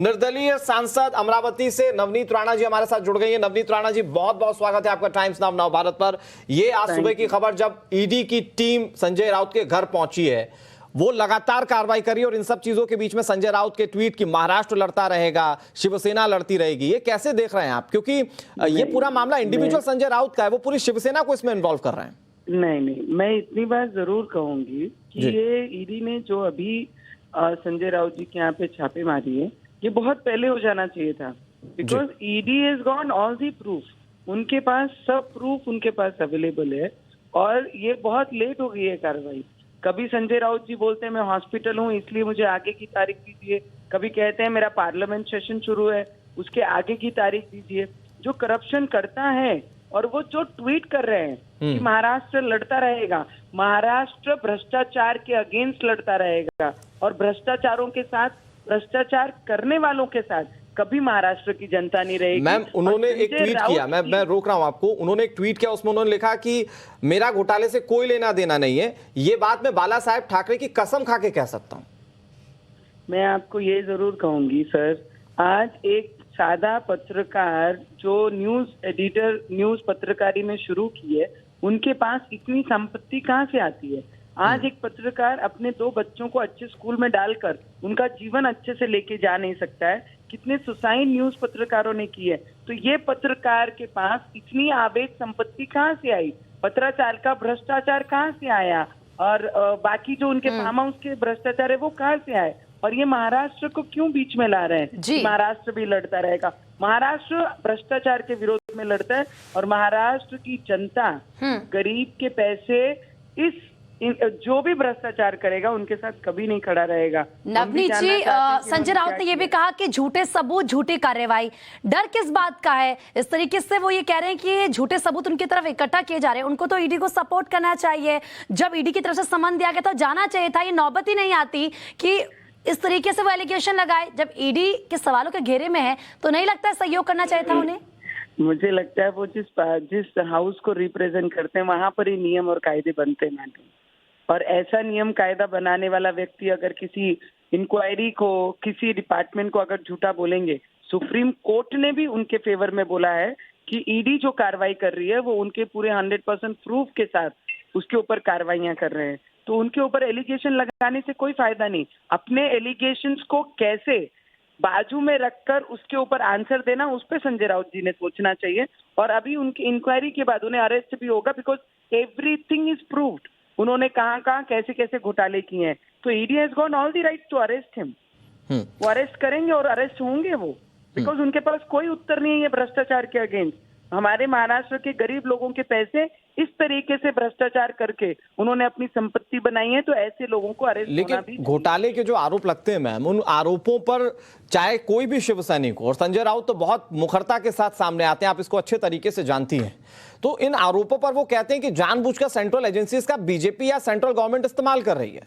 निर्दलीय सांसद अमरावती से नवनीत राणा जी हमारे साथ जुड़ गई हैं। नवनीत राणा जी, बहुत बहुत स्वागत है आपका टाइम्स नाउ नव भारत पर। ये आज सुबह की खबर, जब ईडी की टीम संजय राउत के घर पहुंची है, वो लगातार कार्रवाई करी और इन सब चीजों के बीच में संजय राउत के ट्वीट की महाराष्ट्र लड़ता रहेगा, शिवसेना लड़ती रहेगी, ये कैसे देख रहे हैं आप? क्योंकि ये पूरा मामला इंडिविजुअल संजय राउत का है, वो पूरी शिवसेना को इसमें इन्वॉल्व कर रहे हैं। नहीं, मैं इतनी बात जरूर कहूंगी कि ये ईडी ने जो अभी संजय राउत जी के यहाँ पे छापे मारी है, ये बहुत पहले हो जाना चाहिए था। Because ED has gone all the proof, उनके पास सब प्रूफ उनके पास अवेलेबल है और ये बहुत लेट हो गई है कार्रवाई। कभी संजय राउत जी बोलते हैं मैं हॉस्पिटल हूँ इसलिए मुझे आगे की तारीख दीजिए, कभी कहते हैं मेरा पार्लियामेंट सेशन शुरू है उसके आगे की तारीख दीजिए। जो करप्शन करता है और वो जो ट्वीट कर रहे हैं कि महाराष्ट्र लड़ता रहेगा, महाराष्ट्र भ्रष्टाचार के अगेंस्ट लड़ता रहेगा और भ्रष्टाचारों के साथ, भ्रष्टाचार करने वालों के साथ कभी महाराष्ट्र की जनता नहीं रहेगी। मैम, उन्होंने एक ट्वीट किया, मैं रोक रहा हूं आपको, उन्होंने एक ट्वीट किया, उसमें उन्होंने लिखा कि मेरा घोटाले से कोई लेना देना नहीं है। ये बात मैं बाला साहेब ठाकरे की कसम खा के कह सकता हूं। मैं आपको ये जरूर कहूंगी सर, आज एक सादा पत्रकार जो न्यूज एडिटर, न्यूज पत्रकारी में शुरू की है, उनके पास इतनी संपत्ति कहाँ से आती है? आज एक पत्रकार अपने 2 बच्चों को अच्छे स्कूल में डालकर उनका जीवन अच्छे से लेके जा नहीं सकता है। कितने सुसाइड न्यूज पत्रकारों ने की है। तो ये पत्रकार के पास इतनी आवेग संपत्ति कहाँ से आई? पत्राचार का भ्रष्टाचार कहाँ से आया? और बाकी जो उनके फार्म हाउस के भ्रष्टाचार है वो कहाँ से आए? और ये महाराष्ट्र को क्यों बीच में ला रहे हैं? महाराष्ट्र भी लड़ता रहेगा। महाराष्ट्र भ्रष्टाचार के विरोध में लड़ता है और महाराष्ट्र की जनता गरीब के पैसे जो भी भ्रष्टाचार करेगा उनके साथ कभी नहीं खड़ा रहेगा। नवनीत जी, संजय राउत ने यह भी कहा कि झूठे सबूत, झूठी कार्रवाई, डर किस बात का है? इस तरीके से वो ये कह रहे हैं कि झूठे सबूत उनकी तरफ इकट्ठा किए जा रहे हैं। उनको तो ईडी को सपोर्ट करना चाहिए। जब ईडी की तरफ से समन दिया गया तो जाना चाहिए था। ये नौबत ही नहीं आती कि इस तरीके से वो एलिगेशन लगाए। जब ईडी के सवालों के घेरे में है तो नहीं लगता है सहयोग करना चाहिए था उन्हें? मुझे लगता है वो जिस हाउस को रिप्रेजेंट करते हैं वहां पर ही नियम और कायदे बनते हैं मैडम। और ऐसा नियम कायदा बनाने वाला व्यक्ति अगर किसी इंक्वायरी को, किसी डिपार्टमेंट को अगर झूठा बोलेंगे, सुप्रीम कोर्ट ने भी उनके फेवर में बोला है कि ईडी जो कार्रवाई कर रही है वो उनके पूरे 100% प्रूफ के साथ उसके ऊपर कार्रवाइयां कर रहे हैं। तो उनके ऊपर एलिगेशन लगाने से कोई फायदा नहीं। अपने एलिगेशंस को कैसे बाजू में रखकर उसके ऊपर आंसर देना, उस पर संजय राउत जी ने सोचना चाहिए। और अभी उनकी इंक्वायरी के बाद उन्हें अरेस्ट भी होगा, बिकॉज एवरीथिंग इज प्रूव्ड। उन्होंने कहां कैसे कैसे घोटाले किए हैं। तो ED has gone all the right to arrest him. वो अरेस्ट करेंगे और अरेस्ट होंगे वो, बिकॉज उनके पास कोई उत्तर नहीं है भ्रष्टाचार के अगेंस्ट। हमारे महाराष्ट्र के गरीब लोगों के पैसे इस तरीके से भ्रष्टाचार करके उन्होंने अपनी संपत्ति बनाई है, तो ऐसे लोगों को अरेस्ट होना भी। लेकिन घोटाले के जो आरोप लगते हैं मैम, उन आरोपों पर चाहे कोई भी शिवसैनिक हो, और संजय राउत तो बहुत मुखरता के साथ सामने आते हैं, आप इसको अच्छे तरीके से जानती हैं, तो इन आरोपों पर वो कहते हैं कि जानबूझकर सेंट्रल एजेंसीज का बीजेपी या सेंट्रल गवर्नमेंट इस्तेमाल कर रही है।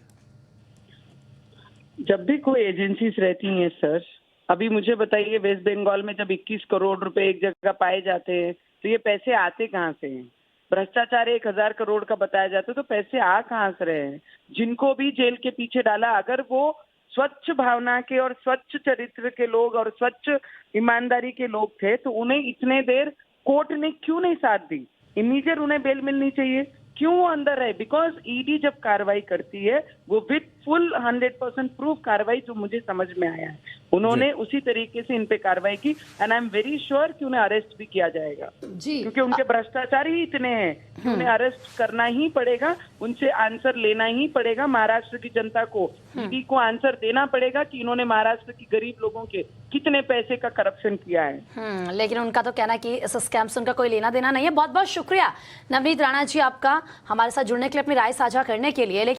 जब भी कोई एजेंसीज रहती हैं सर, अभी मुझे बताइए, वेस्ट बंगाल में जब 21 करोड़ रुपए एक जगह पाए जाते हैं तो ये पैसे आते कहाँ से हैं? भ्रष्टाचार 1000 करोड़ का बताया जाता है तो पैसे आ कहाँ से रहे हैं? जिनको भी जेल के पीछे डाला, अगर वो स्वच्छ भावना के और स्वच्छ चरित्र के लोग और स्वच्छ ईमानदारी के लोग थे तो उन्हें इतने देर कोर्ट ने क्यों नहीं साथ दी? इमीडिएट उन्हें बेल मिलनी चाहिए। क्यों वो अंदर है? बिकॉज ईडी जब कार्रवाई करती है वो विद फुल 100% प्रूफ कार्रवाई, जो मुझे समझ में आया है, उन्होंने उसी तरीके से इन पे कार्रवाई की। And I am very sure कि उन्हें अरेस्ट भी किया जाएगा जी, क्योंकि उनके भ्रष्टाचार ही इतने हैं कि उन्हें अरेस्ट करना ही पड़ेगा, उनसे आंसर लेना ही पड़ेगा। महाराष्ट्र की जनता को, ईडी को आंसर देना पड़ेगा कि इन्होंने महाराष्ट्र की गरीब लोगों के कितने पैसे का करप्शन किया है। लेकिन उनका तो कहना है कि इस स्कैम से उनका कोई लेना देना नहीं है। बहुत बहुत शुक्रिया नवनीत राणा जी आपका हमारे साथ जुड़ने के लिए, अपनी राय साझा करने के लिए।